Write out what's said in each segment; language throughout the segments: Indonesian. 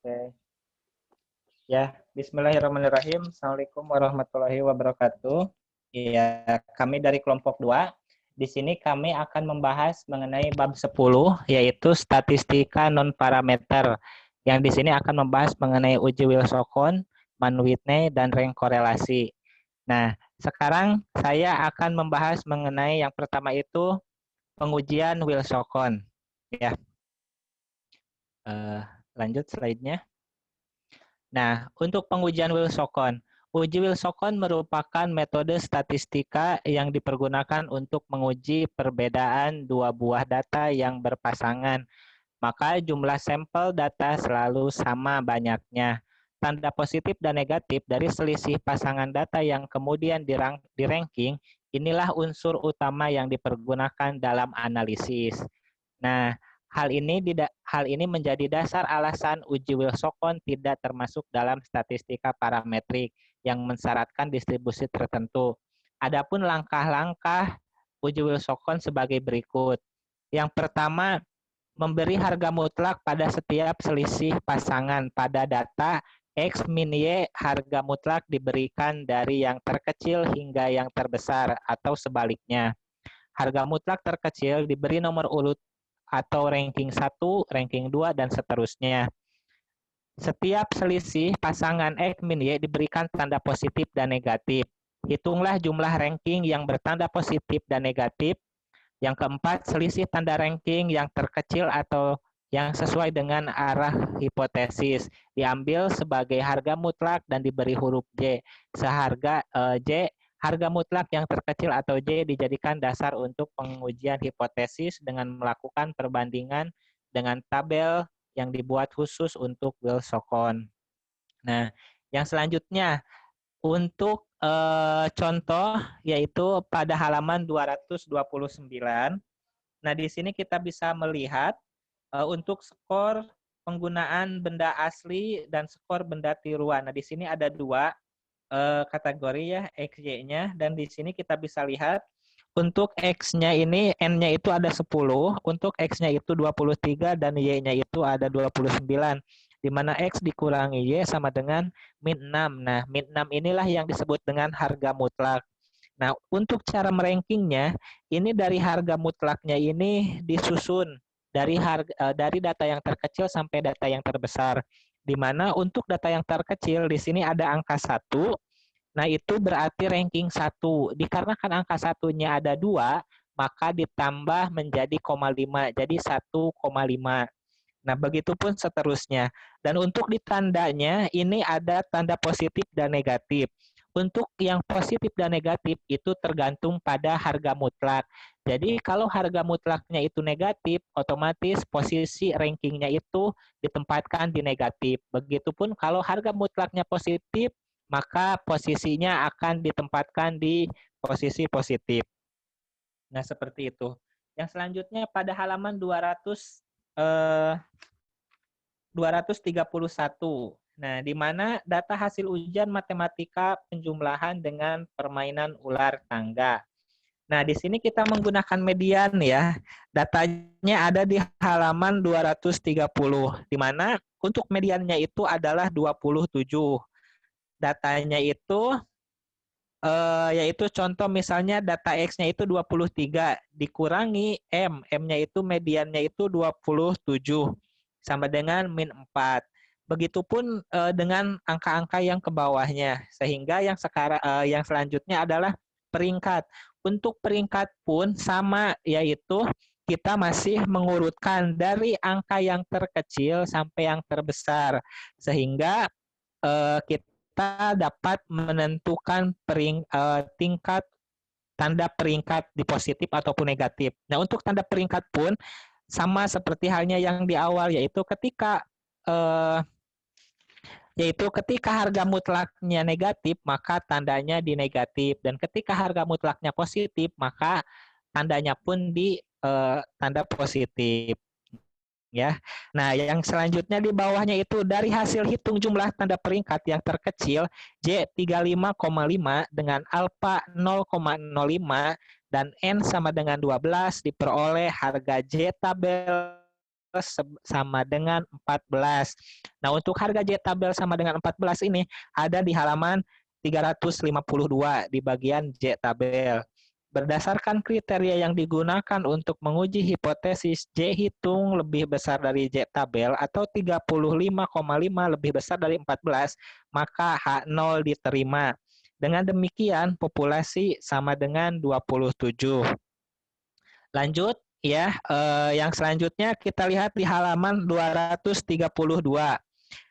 Oke. Ya, bismillahirrahmanirrahim. Assalamualaikum warahmatullahi wabarakatuh. Ya, kami dari kelompok 2. Di sini kami akan membahas mengenai bab 10, yaitu statistika non-parameter. Yang di sini akan membahas mengenai uji Wilson, Mann-Whitney, dan rank korelasi. Nah, sekarang saya akan membahas mengenai yang pertama itu pengujian Wilson. Ya, lanjut slide-nya. Nah, untuk pengujian Wilson, uji Wilson merupakan metode statistika yang dipergunakan untuk menguji perbedaan dua buah data yang berpasangan. Maka jumlah sampel data selalu sama banyaknya. Tanda positif dan negatif dari selisih pasangan data yang kemudian di-ranking, inilah unsur utama yang dipergunakan dalam analisis. Nah, hal ini menjadi dasar alasan uji Wilson tidak termasuk dalam statistika parametrik yang mensyaratkan distribusi tertentu. Adapun langkah-langkah uji Wilson sebagai berikut. Yang pertama, memberi harga mutlak pada setiap selisih pasangan pada data X min Y. Harga mutlak diberikan dari yang terkecil hingga yang terbesar atau sebaliknya. Harga mutlak terkecil diberi nomor urut atau ranking 1, ranking 2, dan seterusnya. Setiap selisih pasangan X min Y diberikan tanda positif dan negatif. Hitunglah jumlah ranking yang bertanda positif dan negatif. Yang keempat, selisih tanda ranking yang terkecil atau yang sesuai dengan arah hipotesis diambil sebagai harga mutlak dan diberi huruf J. Seharga J, harga mutlak yang terkecil atau J dijadikan dasar untuk pengujian hipotesis dengan melakukan perbandingan dengan tabel yang dibuat khusus untuk Wilson. Nah, yang selanjutnya untuk contoh yaitu pada halaman 229. Nah, di sini kita bisa melihat untuk skor penggunaan benda asli dan skor benda tiruan. Nah, di sini ada dua kategori ya, XY-nya, dan di sini kita bisa lihat untuk X-nya ini, N-nya itu ada 10, untuk X-nya itu 23, dan Y-nya itu ada 29. Di mana X dikurangi Y sama dengan min 6. Nah, min 6 inilah yang disebut dengan harga mutlak. Nah, untuk cara merankingnya, ini dari harga mutlaknya ini disusun dari data yang terkecil sampai data yang terbesar. Di mana untuk data yang terkecil, di sini ada angka 1, nah itu berarti ranking 1. Dikarenakan angka satunya ada 2, maka ditambah menjadi 0,5, jadi 1,5. Nah, begitupun seterusnya. Dan untuk di tandanya, ini ada tanda positif dan negatif. Untuk yang positif dan negatif itu tergantung pada harga mutlak. Jadi kalau harga mutlaknya itu negatif, otomatis posisi rankingnya itu ditempatkan di negatif. Begitupun kalau harga mutlaknya positif, maka posisinya akan ditempatkan di posisi positif. Nah, seperti itu. Yang selanjutnya pada halaman 231. Nah, di mana data hasil ujian matematika penjumlahan dengan permainan ular tangga. Nah, di sini kita menggunakan median ya. Datanya ada di halaman 230, di mana untuk mediannya itu adalah 27. Datanya itu yaitu contoh misalnya data X-nya itu 23 dikurangi M. M-nya itu mediannya itu 27 sama dengan min 4. Begitupun dengan angka-angka yang ke bawahnya. Sehingga yang yang selanjutnya adalah peringkat. Untuk peringkat pun sama, yaitu kita masih mengurutkan dari angka yang terkecil sampai yang terbesar. Sehingga kita dapat menentukan tingkat tanda peringkat di positif ataupun negatif. Nah, untuk tanda peringkat pun sama seperti halnya yang di awal, yaitu ketika harga mutlaknya negatif, maka tandanya di negatif, dan ketika harga mutlaknya positif, maka tandanya pun di tanda positif. Ya. Nah, yang selanjutnya di bawahnya itu dari hasil hitung jumlah tanda peringkat yang terkecil J 35,5 dengan alfa 0,05 dan N sama dengan 12 diperoleh harga J tabel sama dengan 14. Nah, untuk harga J tabel sama dengan 14 ini ada di halaman 352 di bagian J tabel. Berdasarkan kriteria yang digunakan untuk menguji hipotesis J hitung lebih besar dari J tabel atau 35,5 lebih besar dari 14, maka H0 diterima. Dengan demikian, populasi sama dengan 27. Lanjut, ya, yang selanjutnya kita lihat di halaman 232.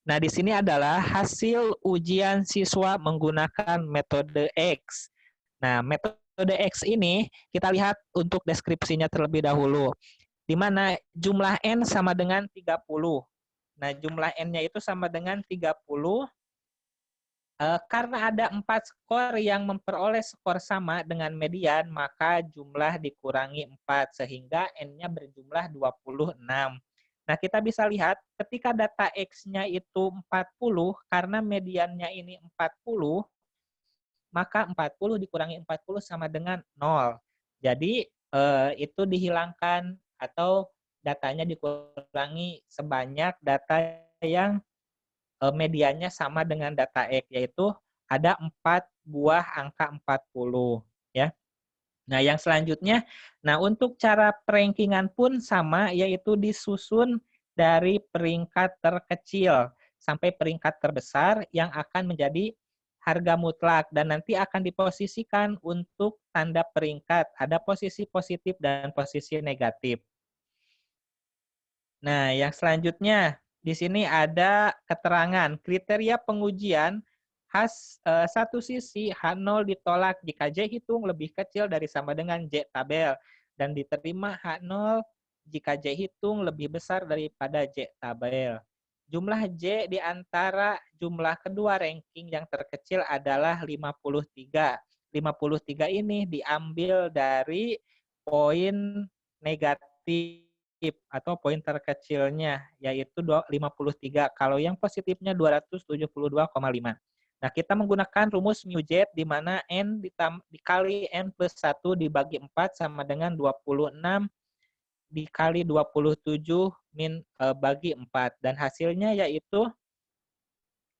Nah, di sini adalah hasil ujian siswa menggunakan metode X. Nah, metode X ini kita lihat untuk deskripsinya terlebih dahulu, di mana jumlah N sama dengan 30. Nah, jumlah N-nya itu sama dengan 30, karena ada 4 skor yang memperoleh skor sama dengan median, maka jumlah dikurangi 4, sehingga N-nya berjumlah 26. Nah, kita bisa lihat ketika data X-nya itu 40, karena mediannya ini 40, maka 40 dikurangi 40 sama dengan 0. Jadi, itu dihilangkan atau datanya dikurangi sebanyak data yang mediannya sama dengan data X, yaitu ada 4 buah angka 40. Ya. Nah, yang selanjutnya, nah untuk cara perankingan pun sama, yaitu disusun dari peringkat terkecil sampai peringkat terbesar yang akan menjadi harga mutlak, dan nanti akan diposisikan untuk tanda peringkat. Ada posisi positif dan posisi negatif. Nah, yang selanjutnya, di sini ada keterangan kriteria pengujian khas satu sisi H0 ditolak jika J hitung lebih kecil dari sama dengan J tabel, dan diterima H0 jika J hitung lebih besar daripada J tabel. Jumlah J di antara jumlah kedua ranking yang terkecil adalah 53. 53 ini diambil dari poin negatif atau poin terkecilnya, yaitu 53. Kalau yang positifnya 272,5. Nah, kita menggunakan rumus μz di mana N dikali N plus 1 dibagi 4 sama dengan 26 dikali 27 bagi 4. Dan hasilnya yaitu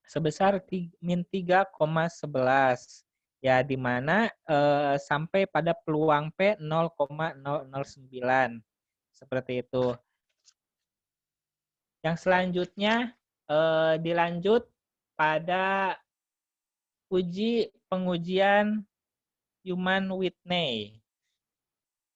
sebesar min 3,11. Ya, di mana sampai pada peluang P 0,009. Seperti itu. Yang selanjutnya dilanjut pada pengujian Human-Whitney.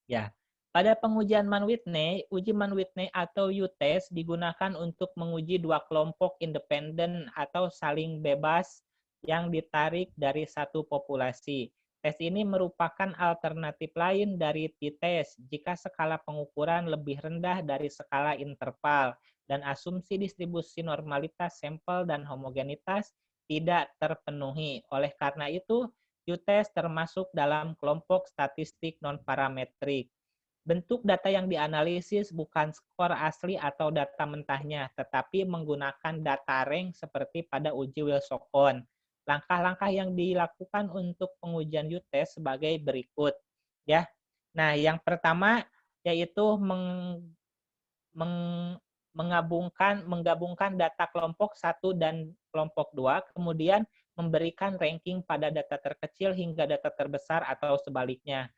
Ya, pada pengujian Mann-Whitney, uji Mann-Whitney atau U-test digunakan untuk menguji dua kelompok independen atau saling bebas yang ditarik dari satu populasi. Tes ini merupakan alternatif lain dari t-test jika skala pengukuran lebih rendah dari skala interval dan asumsi distribusi normalitas sampel dan homogenitas tidak terpenuhi. Oleh karena itu, U-test termasuk dalam kelompok statistik non-parametrik. Bentuk data yang dianalisis bukan skor asli atau data mentahnya, tetapi menggunakan data rank seperti pada uji Wilson. Langkah-langkah yang dilakukan untuk pengujian U-test sebagai berikut. Ya, nah yang pertama yaitu menggabungkan data kelompok 1 dan kelompok 2, kemudian memberikan ranking pada data terkecil hingga data terbesar atau sebaliknya.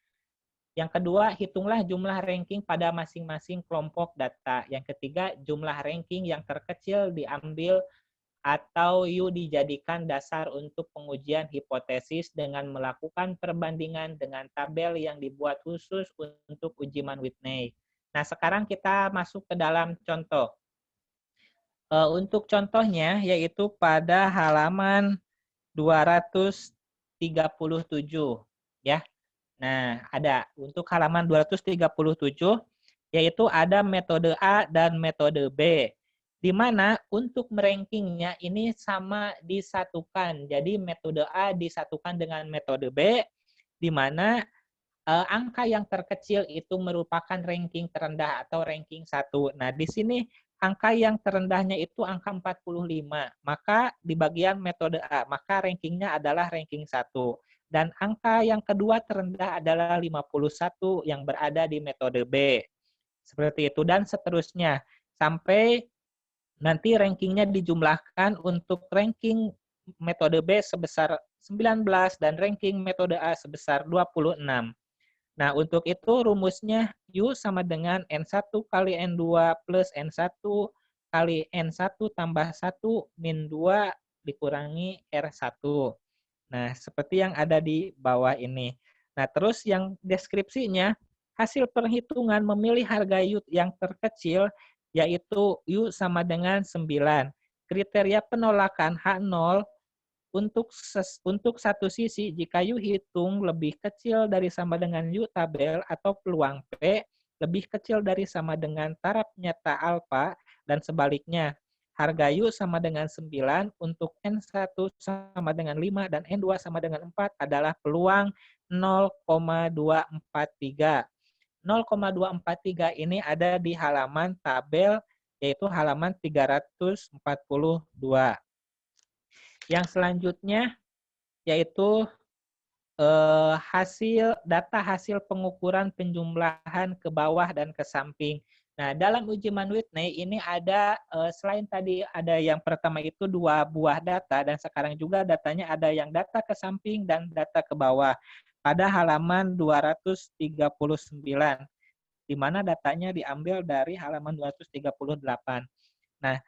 Yang kedua, hitunglah jumlah ranking pada masing-masing kelompok data. Yang ketiga, jumlah ranking yang terkecil diambil atau U dijadikan dasar untuk pengujian hipotesis dengan melakukan perbandingan dengan tabel yang dibuat khusus untuk uji Mann-Whitney. Nah, sekarang kita masuk ke dalam contoh. Untuk contohnya, yaitu pada halaman 237. Ya. Nah, ada untuk halaman 237, yaitu ada metode A dan metode B. Di mana untuk merankingnya ini sama disatukan. Jadi metode A disatukan dengan metode B, di mana angka yang terkecil itu merupakan ranking terendah atau ranking 1. Nah, di sini angka yang terendahnya itu angka 45. Maka di bagian metode A, maka rankingnya adalah ranking 1. Dan angka yang kedua terendah adalah 51 yang berada di metode B. Seperti itu, dan seterusnya. sampai nanti rankingnya dijumlahkan untuk ranking metode B sebesar 19 dan ranking metode A sebesar 26. Nah, untuk itu rumusnya U sama dengan N1 kali N2 plus N1 kali N1 tambah 1 min 2 dikurangi R1. Nah, seperti yang ada di bawah ini. Nah, terus yang deskripsinya, hasil perhitungan memilih harga U yang terkecil, yaitu U sama dengan 9. Kriteria penolakan H0 untuk satu sisi, jika U hitung lebih kecil dari sama dengan U tabel atau peluang P lebih kecil dari sama dengan taraf nyata alfa dan sebaliknya. Harga U sama dengan 9 untuk N1 sama dengan 5 dan N2 sama dengan 4 adalah peluang 0,243. 0,243 ini ada di halaman tabel yaitu halaman 342. Yang selanjutnya yaitu data hasil pengukuran penjumlahan ke bawah dan ke samping. Nah, dalam uji Mann-Whitney ini ada selain tadi ada yang pertama itu 2 buah data dan sekarang juga datanya ada yang data ke samping dan data ke bawah pada halaman 239 di mana datanya diambil dari halaman 238. Nah,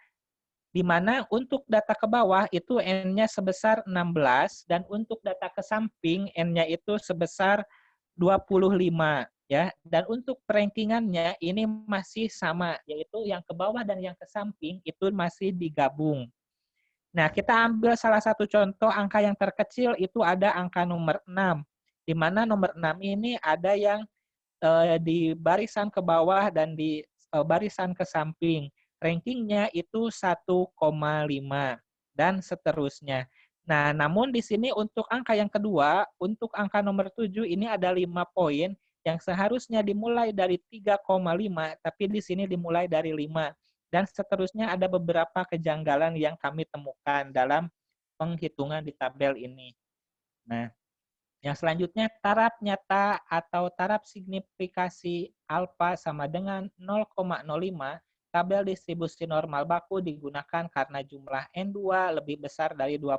di mana untuk data ke bawah itu N-nya sebesar 16 dan untuk data ke samping N-nya itu sebesar 25 ya. Dan untuk rankingannya ini masih sama yaitu yang ke bawah dan yang ke samping itu masih digabung. Nah, kita ambil salah satu contoh angka yang terkecil itu ada angka nomor 6 di mana nomor 6 ini ada yang di barisan ke bawah dan di barisan ke samping. Rankingnya itu 1,5 dan seterusnya. Nah, namun di sini untuk angka yang kedua, untuk angka nomor 7 ini ada 5 poin yang seharusnya dimulai dari 3,5, tapi di sini dimulai dari 5. Dan seterusnya ada beberapa kejanggalan yang kami temukan dalam penghitungan di tabel ini. Nah, yang selanjutnya, taraf nyata atau taraf signifikasi alfa sama dengan 0,05, tabel distribusi normal baku digunakan karena jumlah N2 lebih besar dari 20.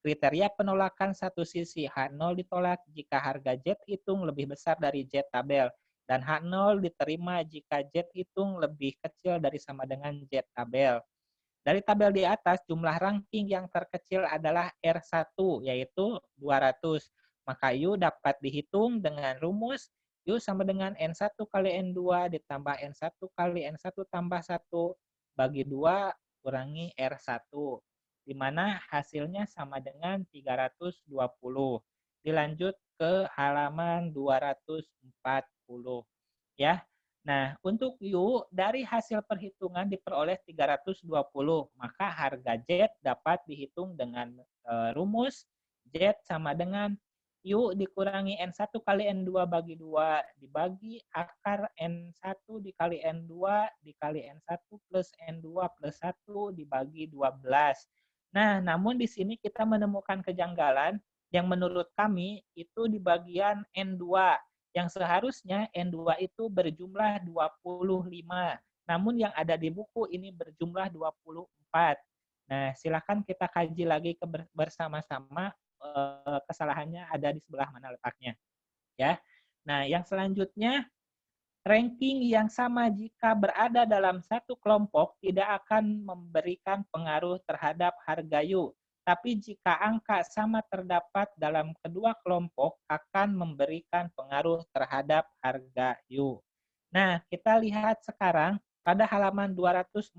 Kriteria penolakan satu sisi, H0 ditolak jika harga Z hitung lebih besar dari Z tabel, dan H0 diterima jika Z hitung lebih kecil dari sama dengan Z tabel. Dari tabel di atas, jumlah ranking yang terkecil adalah R1, yaitu 200. Maka U dapat dihitung dengan rumus U sama dengan N1 kali N2 ditambah N1 kali N1 tambah 1 bagi 2 kurangi R1. Di mana hasilnya sama dengan 320. Dilanjut ke halaman 240. Ya. Nah, untuk U dari hasil perhitungan diperoleh 320, maka harga Z dapat dihitung dengan rumus Z sama dengan U dikurangi N1 kali N2 bagi 2 dibagi akar N1 dikali N2 dikali N1 plus N2 plus 1 dibagi 12. Nah, namun di sini kita menemukan kejanggalan yang menurut kami itu di bagian N2 yang seharusnya N2 itu berjumlah 25. Namun yang ada di buku ini berjumlah 24. Nah, silakan kita kaji lagi bersama-sama kesalahannya ada di sebelah mana letaknya. Ya. Nah, yang selanjutnya ranking yang sama jika berada dalam satu kelompok tidak akan memberikan pengaruh terhadap harga U. Tapi jika angka sama terdapat dalam kedua kelompok akan memberikan pengaruh terhadap harga U. Nah, kita lihat sekarang pada halaman 241.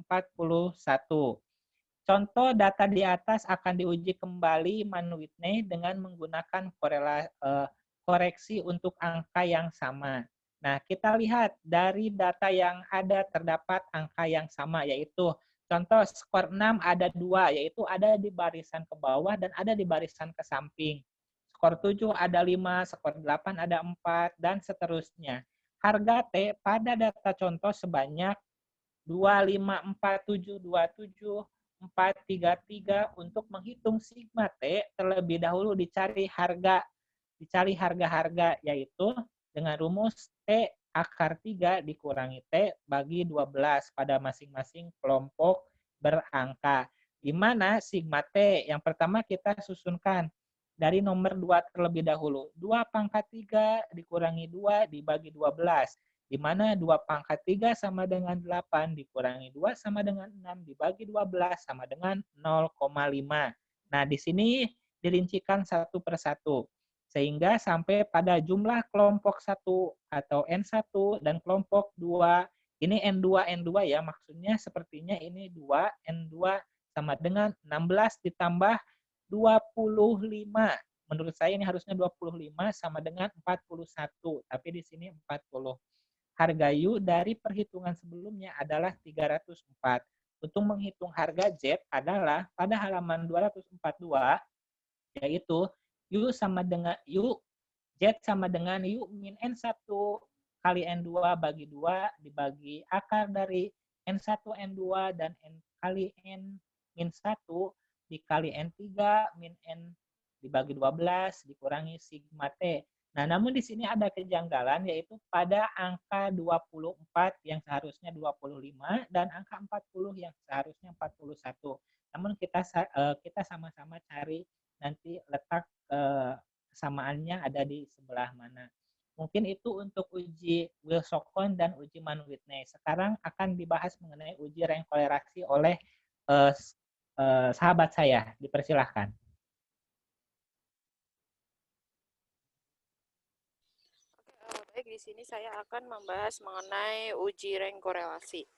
Contoh data di atas akan diuji kembali Mann-Whitney dengan menggunakan koreksi untuk angka yang sama. Nah, kita lihat dari data yang ada terdapat angka yang sama, yaitu contoh skor 6 ada 2, yaitu ada di barisan ke bawah dan ada di barisan ke samping. Skor 7 ada 5, skor 8 ada 4, dan seterusnya. Harga T pada data contoh sebanyak 254727 433 untuk menghitung sigma T terlebih dahulu dicari harga-harga yaitu dengan rumus T akar 3 dikurangi T bagi 12 pada masing-masing kelompok berangka. Di mana sigma T yang pertama kita susunkan dari nomor 2 terlebih dahulu. 2 pangkat 3 dikurangi 2 dibagi 12. Di mana 2 pangkat 3 sama dengan 8 dikurangi 2 sama dengan 6 dibagi 12 sama dengan 0,5. Nah, di sini dirincikan satu persatu. Sehingga sampai pada jumlah kelompok 1 atau N1 dan kelompok 2, ini N2 ya, maksudnya sepertinya ini 2, N2 sama dengan 16 ditambah 25. Menurut saya ini harusnya 25 sama dengan 41, tapi di sini 40. Harga U dari perhitungan sebelumnya adalah 304. Untuk menghitung harga Z adalah pada halaman 242, yaitu U sama dengan U Z sama dengan U min N1 kali N2 bagi 2 dibagi akar dari N1 N2 dan N kali N min 1 dikali N3 min N dibagi 12 dikurangi sigma T. Nah, namun di sini ada kejanggalan yaitu pada angka 24 yang seharusnya 25 dan angka 40 yang seharusnya 41. Namun kita sama-sama cari nanti letak kesamaannya ada di sebelah mana. Mungkin itu untuk uji Wilson dan uji Mann-Whitney. Sekarang akan dibahas mengenai uji rengkolerasi oleh sahabat saya. Dipersilahkan. Baik, di sini saya akan membahas mengenai uji rank korelasi.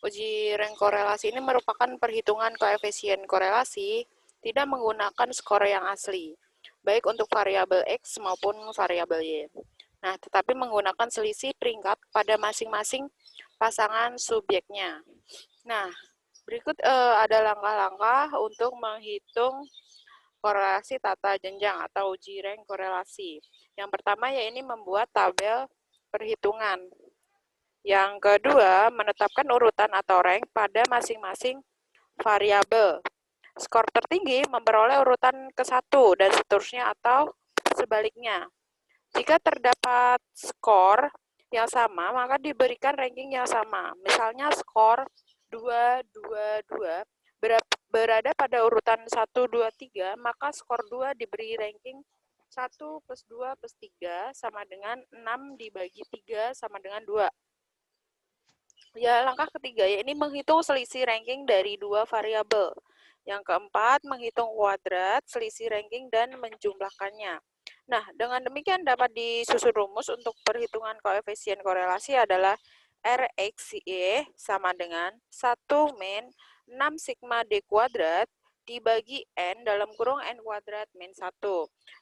Uji rank korelasi ini merupakan perhitungan koefisien korelasi tidak menggunakan skor yang asli, baik untuk variabel X maupun variabel Y. Nah, tetapi menggunakan selisih peringkat pada masing-masing pasangan subjeknya. Nah, berikut ada langkah-langkah untuk menghitung korelasi tata jenjang atau uji rank korelasi. Yang pertama yaitu membuat tabel perhitungan. Yang kedua, menetapkan urutan atau rank pada masing-masing variabel. Skor tertinggi memperoleh urutan ke-1 dan seterusnya atau sebaliknya. Jika terdapat skor yang sama, maka diberikan ranking yang sama. Misalnya skor 2, 2, 2 berada pada urutan 1, 2, 3, maka skor 2 diberi ranking 1 plus 2 plus 3 sama dengan 6 dibagi 3 sama dengan 2. Ya, langkah ketiga yaitu menghitung selisih ranking dari dua variabel. Yang keempat, menghitung kuadrat selisih ranking dan menjumlahkannya. Nah, dengan demikian dapat disusun rumus untuk perhitungan koefisien korelasi adalah RXY sama dengan 1 min 6 sigma D kuadrat dibagi N dalam kurung N kuadrat min 1.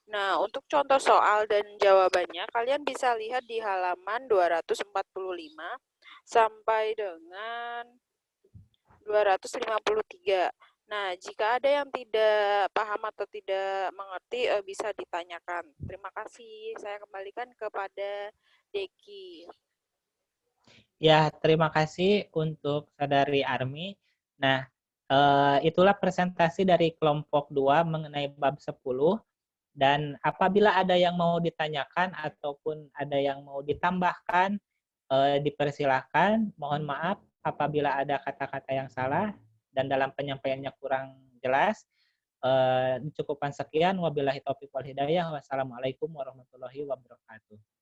Nah, untuk contoh soal dan jawabannya, kalian bisa lihat di halaman 245 sampai dengan 253. Nah, jika ada yang tidak paham atau tidak mengerti, bisa ditanyakan. Terima kasih. Saya kembalikan kepada Deki. Ya, terima kasih untuk Saudari Armi. Nah, itulah presentasi dari kelompok 2 mengenai bab 10. Dan apabila ada yang mau ditanyakan ataupun ada yang mau ditambahkan, dipersilahkan. Mohon maaf apabila ada kata-kata yang salah dan dalam penyampaiannya kurang jelas. Cukupkan sekian. Wabillahi taufiq wal hidayah. Wassalamualaikum warahmatullahi wabarakatuh.